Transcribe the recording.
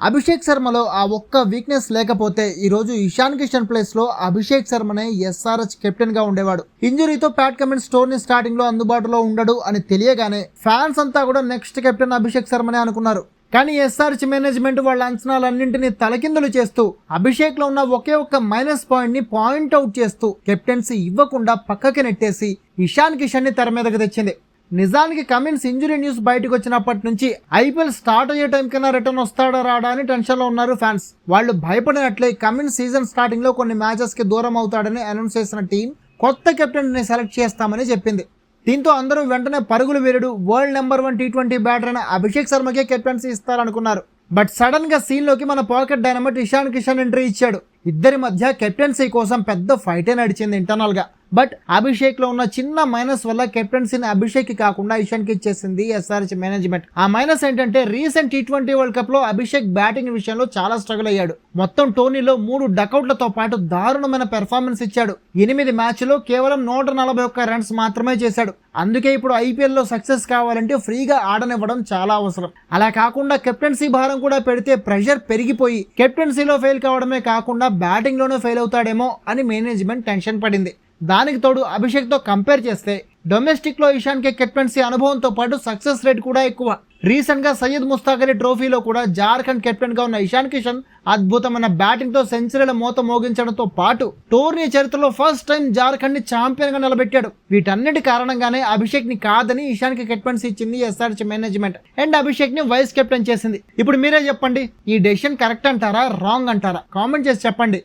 అభిషేక్ శర్మలో ఆ ఒక్క వీక్నెస్ లేకపోతే ఈ రోజు ఇషాన్ కిషన్ ప్లేస్ లో అభిషేక్ శర్మనే ఎస్ఆర్హెచ్ కెప్టెన్ గా ఉండేవాడు. ఇంజురీతో ప్యాట్ కమిన్స్ టోర్నీ స్టార్టింగ్ లో అందుబాటులో ఉండడు అని తెలియగానే ఫ్యాన్స్ అంతా కూడా నెక్స్ట్ కెప్టెన్ అభిషేక్ శర్మనే అనుకున్నారు. కానీ ఎస్ఆర్హెచ్ మేనేజ్మెంట్ వాళ్ళ అంచనాలన్నింటినీ తలకిందులు చేస్తూ అభిషేక్ లో ఉన్న ఒకే ఒక్క మైనస్ పాయింట్ ని పాయింట్ అవుట్ చేస్తూ కెప్టెన్సీ ఇవ్వకుండా పక్కకి నెట్టేసి ఇషాన్ కిషన్ ని తెర మీదకి తెచ్చింది. నిజానికి కమిన్స్ ఇంజురీ న్యూస్ బయటకు వచ్చినప్పటి నుంచి ఐపీఎల్ స్టార్ట్ అయ్యే టైం కన్నా రిటర్న్ వస్తాడా రాడా అని టెన్షన్ లో ఉన్నారు ఫ్యాన్స్. వాళ్ళు భయపడినట్లే కమిన్స్ సీజన్ స్టార్టింగ్ లో కొన్ని మ్యాచెస్ కి దూరం అవుతాడని అనౌన్స్ చేసిన టీం కొత్త కెప్టెన్ ని సెలెక్ట్ చేస్తామని చెప్పింది. దీంతో అందరూ వెంటనే పరుగులు వీరుడు వరల్డ్ నెంబర్ 1 T20 బ్యాటర్ అయిన అభిషేక్ శర్మకే కెప్టెన్సీ ఇస్తారనుకున్నారు. బట్ సడన్ గా సీన్ లోకి మన pocket dynamite Ishan Kishan entry ఇచ్చాడు. ఇద్దరి మధ్య కెప్టెన్సీ కోసం పెద్ద ఫైటే నడిచింది ఇంటర్నల్ గా. బట్ అభిషేక్ లో ఉన్న చిన్న మైనస్ వల్ల కెప్టెన్సీని అభిషేక్ కి కాకుండా ఇషాన్ కి ఇచ్చేసింది ఎస్ఆర్హెచ్ మేనేజ్మెంట్. ఆ మైనస్ ఏంటంటే రీసెంట్ T20 వరల్డ్ కప్ లో అభిషేక్ బ్యాటింగ్ విషయంలో చాలా స్ట్రగుల్ అయ్యాడు. మొత్తం టోర్నీలో 3 డకౌట్లతో పాటు దారుణమైన పెర్ఫార్మెన్స్ ఇచ్చాడు. 8 మ్యాచ్లో కేవలం 141 రన్స్ మాత్రమే చేశాడు. అందుకే ఇప్పుడు ఐపీఎల్ లో సక్సెస్ కావాలంటే ఫ్రీగా ఆడనివ్వడం చాలా అవసరం. అలా కాకుండా కెప్టెన్సీ భారం కూడా పెడితే ప్రెషర్ పెరిగిపోయి కెప్టెన్సీలో ఫెయిల్ కావడమే కాకుండా బ్యాటింగ్ లోనే ఫెయిల్ అవుతాడేమో అని మేనేజ్మెంట్ టెన్షన్ పడింది. దానికి తోడు అభిషేక్ తో కంపేర్ చేస్తే డొమెస్టిక్ లో ఇషాన్ కే కెప్టెన్సీ అనుభవంతో పాటు సక్సెస్ రేట్ కూడా ఎక్కువ. రీసెంట్ గా సయ్యద్ ముస్తాక్ అలీ ట్రోఫీలో కూడా జార్ఖండ్ కెప్టెన్ గా ఉన్న ఇషాన్ కిషన్ అద్భుతమైన బ్యాటింగ్ తో సెంచరీల మోత మోగించడంతో పాటు టోర్నీ చరిత్రలో ఫస్ట్ టైం జార్ఖండ్ ని ఛాంపియన్ గా నిలబెట్టాడు. వీటన్నిటి కారణంగానే అభిషేక్ ని కాదని ఇషాన్ కి కెప్టెన్సీ ఇచ్చింది ఎస్ఆర్హెచ్ మేనేజ్మెంట్ అండ్ అభిషేక్ ని వైస్ కెప్టెన్ చేసింది. ఇప్పుడు మీరే చెప్పండి, ఈ డెసిషన్ కరెక్ట్ అంటారా రాంగ్ అంటారా? కామెంట్ చేసి చెప్పండి.